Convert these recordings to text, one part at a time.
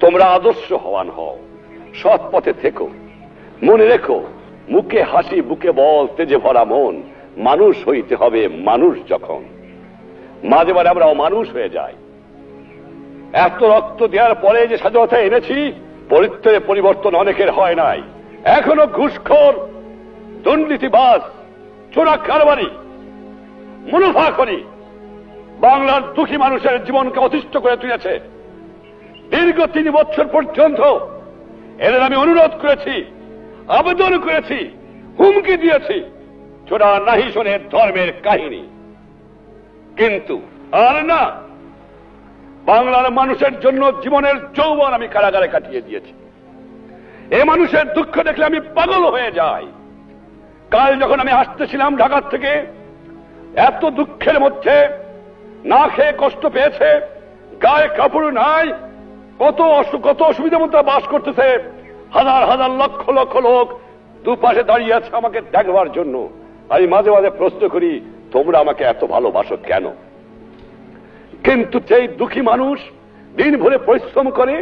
তোমরা আদর্শবান হও, সৎ পথে থেকো। মনে রেখো, মুখে হাসি বুকে বল, তেজে ভরা মন। মানুষ হইতে হবে মানুষ যখন। মাঝে মাঝে আমরা অমানুষ হয়ে যাই। এত রক্ত দেওয়ার পরে যে স্বাধীনতা এনেছি, পরিত্রে পরিবর্তন অনেকের হয় নাই। এখনো ঘুষখোর, দুর্নীতিবাজ, চোরা কারবারি, মুনাফাখোরি বাংলার দুঃখী মানুষের জীবনকে অতিষ্ঠ করে তুলেছে। দীর্ঘ 3 বছর পর্যন্ত এদের আমি অনুরোধ করেছি, আবেদন করেছি, হুমকি দিয়েছি, চোরা নাহি শোনে ধর্মের কাহিনী। কিন্তু আর না, বাংলার মানুষের জন্য জীবনের যৌবন আমি কারাগারে কাটিয়ে দিয়েছি। এ মানুষের দুঃখ দেখলে আমি পাগল হয়ে যাই। কাল যখন আমি আসতেছিলাম ঢাকা থেকে, এত দুঃখের মধ্যে না খেয়ে কষ্ট পেয়েছে, গায়ে কাপড় নাই, কত অসুবিধার মধ্যে বাস করতেছে। হাজার হাজার লক্ষ লক্ষ লোক দুপাশে দাঁড়িয়ে আছে আমাকে দেখবার জন্য। আমি মাঝে মাঝে প্রশ্ন করি, তোমরা আমাকে এত ভালোবাসো কেন? কিন্তু সেই দুঃখী মানুষ দিন ভরে পরিশ্রম করে,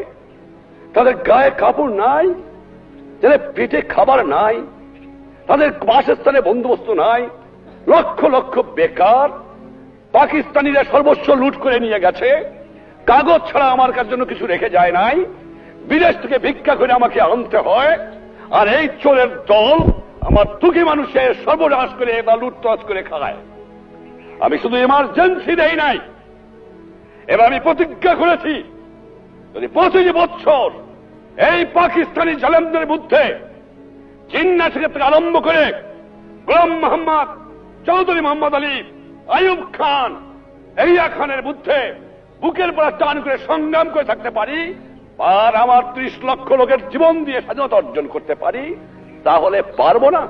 তাদের গায়ে কাপড় নাই, তাদের পেটে খাবার নাই, তাদের বাসস্থানে বন্দোবস্ত নাই, লক্ষ লক্ষ বেকার। পাকিস্তানিরা সর্বস্ব লুট করে নিয়ে গেছে, কাগজ ছাড়া আমার কাছে জন্য কিছু রেখে যায় নাই। বিদেশ থেকে ভিক্ষা করে আমাকে আনতে হয়। আর এই চোরের দল আমার দুঃখী মানুষের সর্বনাশ করে বা লুটতরাজ করে খায়। আমি শুধু এমার্জেন্সি দেই নাই, এবার আমি প্রতিজ্ঞা করেছি, যদি 25 বছর এই পাকিস্তানি জালেমদের বিরুদ্ধে জিন্না থেকে আরম্ভ করে গোলাম মোহাম্মদ, চৌধুরী মোহাম্মদ আলী, আইয়ুব খান, এহিয়া খানের বিরুদ্ধে বুকের পর টান করে সংগ্রাম করে থাকতে পারি, আর আমার 30 লক্ষ লোকের জীবন দিয়ে স্বাধীনতা অর্জন করতে পারি, তাহলে পারবো না?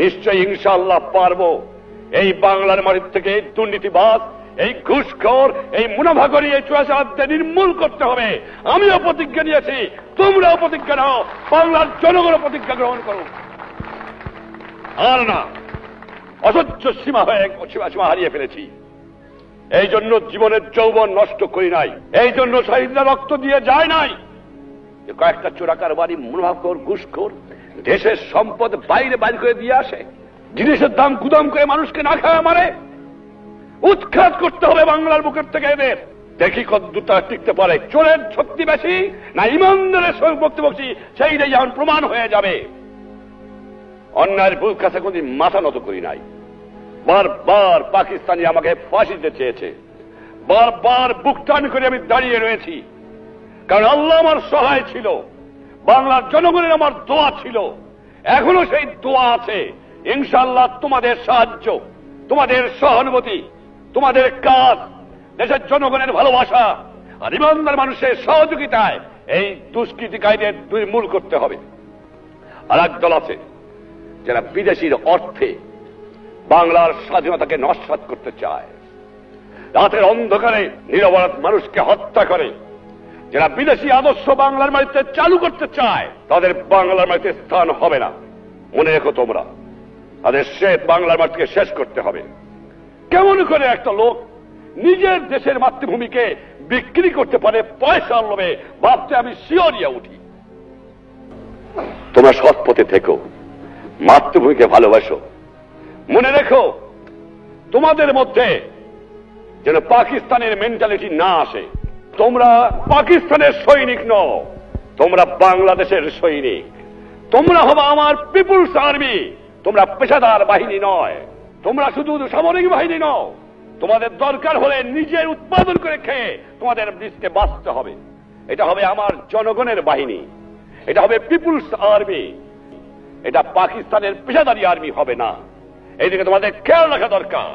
নিশ্চয়ই ইনশাআল্লাহ পারবো। এই বাংলার মাটির থেকে এই দুর্নীতিবাদ, এই ঘুষখোর, এই মুনাফাখোরি, এই চোরাচালানদের নির্মূল করতে হবে। আমিও প্রতিজ্ঞা নিয়েছি, তোমরাও প্রতিজ্ঞা নাও, বাংলার জনগণও প্রতিজ্ঞা গ্রহণ করো। আর না, অসহ্য সীমা হারিয়ে ফেলেছি। এই জন্য জীবনের যৌবন নষ্ট করি নাই, এই জন্য শহীদরা রক্ত দিয়ে যায় নাই। কয়েকটা চোরাকারবারি, মুনাফাখোর, ঘুষখোর দেশের সম্পদ বাইরে বাইর করে দিয়ে আসে, জিনিসের দাম গুদাম করে মানুষকে না খাওয়া মারে। উৎখাত করতে হবে বাংলার বুকের থেকে এদের। দেখি কতদূর তারা টিকতে পারে। চোরের শক্তি বেশি না ইমানদারের শক্তি বেশি, সেইটাই যেমন প্রমাণ হয়ে যাবে। অন্যায়ের বুক কাছে কোনদিন মাথা নত করি নাই। বারবার পাকিস্তানি আমাকে ফাঁসি দিতে চেয়েছে, বারবার বুক টান করে আমি দাঁড়িয়ে রয়েছি, কারণ আল্লাহ আমার সহায় ছিল, বাংলার জনগণের আমার দোয়া ছিল, এখনো সেই দোয়া আছে। ইনশাআল্লাহ তোমাদের সাহায্য, তোমাদের সহানুভূতি, তোমাদের কাজ, দেশের জনগণের ভালোবাসা আর ইমানদার মানুষের সহযোগিতায় এই দুষ্কৃতিকারীদের নির্মূল করতে হবে। আর এক দল আছে যারা বিদেশির অর্থে বাংলার স্বাধীনতাকে নস্যাৎ করতে চায়, রাতের অন্ধকারে নিরপরাধ মানুষকে হত্যা করে, যারা বিদেশি আদর্শ বাংলার মাটিতে চালু করতে চায়, তাদের বাংলার মাটিতে স্থান হবে না। মনে রেখো তোমরা, তাদের বাংলার মাটিকে শেষ করতে হবে। কেমন করে একটা লোক নিজের দেশের মাতৃভূমিকে বিক্রি করতে পারে পয়সার লোভে, ভাবতে আমি শিহরিয়া উঠি। তোমরা সৎ পথে থেকো, মাতৃভূমিকে ভালোবাসো। মনে রেখো, তোমাদের মধ্যে যেন পাকিস্তানের মেন্টালিটি না আসে। তোমরা পাকিস্তানের সৈনিক নও, তোমরা বাংলাদেশের সৈনিক। তোমরা হবে আমার পিপুলস আর্মি। তোমরা পেশাদার বাহিনী নয়, তোমরা শুধু সামরিক বাহিনী নও। তোমাদের দরকার হলে নিজের উৎপাদন করে খেয়ে তোমাদের দেশকে বাঁচতে হবে। এটা হবে আমার জনগণের বাহিনী, এটা হবে পিপুলস আর্মি, এটা পাকিস্তানের পেশাদারি আর্মি হবে না। এইদিকে তোমাদের খেয়াল রাখা দরকার।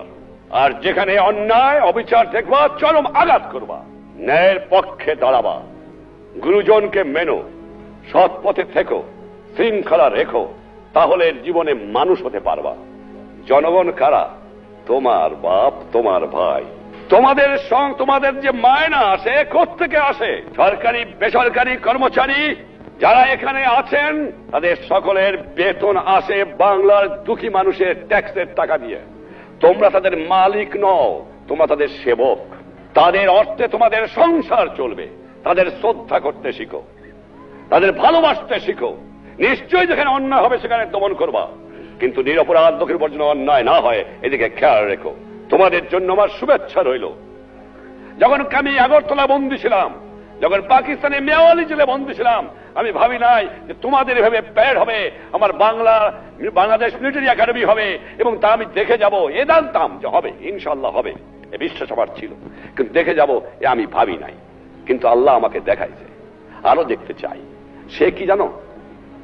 আর যেখানে অন্যায় অবিচার দেখবা, চরম আঘাত করবা, ন্যায়ের পক্ষে দাঁড়াবা, গুরুজনকে মেনো, সৎ পথে থেকো, শৃঙ্খলা রেখো, তাহলে জীবনে মানুষ হতে পারবা। জনগণ কারা? তোমার বাপ, তোমার ভাই। তোমাদের যে মায়না আসে, কোত্থেকে আসে? সরকারি বেসরকারি কর্মচারী যারা এখানে আছেন, তাদের সকলের বেতন আসে বাংলার দুঃখী মানুষের ট্যাক্সের টাকা দিয়ে। তোমরা তাদের মালিক নও, তোমরা তাদের সেবক। তাদের অর্থে তোমাদের সংসার চলবে, তাদের শ্রদ্ধা করতে শিখো, তাদের ভালোবাসতে শিখো। নিশ্চয়ই যেখানে অন্যায় হবে সেখানে দমন করবা, কিন্তু নিরপরাধ লোকের উপর যেন অন্যায় না হয় এদিকে খেয়াল রেখো। তোমাদের জন্য আমার শুভেচ্ছা রইল। যখন আমি আগরতলা বন্দী ছিলাম, যখন পাকিস্তানে মেওয়ালি জেলে বন্দী ছিলাম, আমি ভাবি নাই যে তোমাদের এভাবে প্যাড হবে, আমার বাংলাদেশ মিলিটারি একাডেমি হবে এবং তা আমি দেখে যাব। এ জানতাম যে হবে, ইনশাল্লাহ হবে, এ বিশ্বাস আমার ছিল, কিন্তু দেখে যাব এ আমি ভাবি নাই। কিন্তু আল্লাহ আমাকে দেখাইছে। আরো দেখতে চাই। সে কি জানো?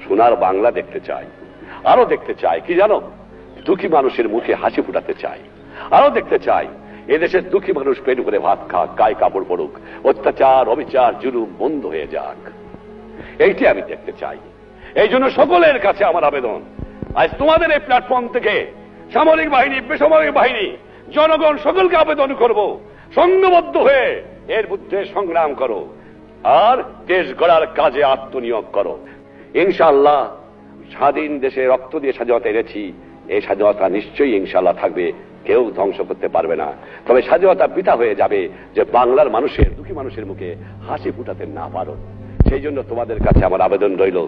সোনার বাংলা দেখতে চাই। আরো দেখতে চাই কি জানো? দুঃখী মানুষের মুখে হাসি ফুটাতে চাই। আরো দেখতে চাই এদেশের দুঃখী মানুষ পেট ভরে ভাত খাক, গায়ে কাপড় পড়ুক, অত্যাচার অবিচার জুলুম বন্ধ হয়ে যাক। এইটি আমি দেখতে চাই। এই জন্য সকলের কাছে আমার আবেদন, আজ তোমাদের এই প্ল্যাটফর্ম থেকে সামরিক বাহিনী, বেসামরিক বাহিনী, জনগণ সকলকে আবেদন করব, সংঘবদ্ধ হয়ে এর বিরুদ্ধে সংগ্রাম করো আর দেশ গড়ার কাজে আত্মনিয়োগ করো। ইনশাআল্লাহ স্বাধীন দেশে রক্ত দিয়ে স্বাধীনতা এনেছি, এই স্বাধীনতা নিশ্চয়ই ইনশাআল্লাহ থাকবে, কেউ ধ্বংস করতে পারবে না। তবে স্বাধীনতা বৃথা হয়ে যাবে যে বাংলার মানুষের, দুঃখী মানুষের মুখে হাসি ফুটাতে না পারো। সেই জন্য তোমাদের কাছে আমার আবেদন রইল,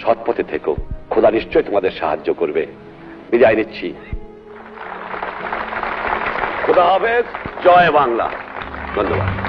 সৎপথে থেকো, খোদা নিশ্চয়ই তোমাদের সাহায্য করবে। বিদায় নিচ্ছি। খোদা হাফেজ। জয় বাংলা। ধন্যবাদ।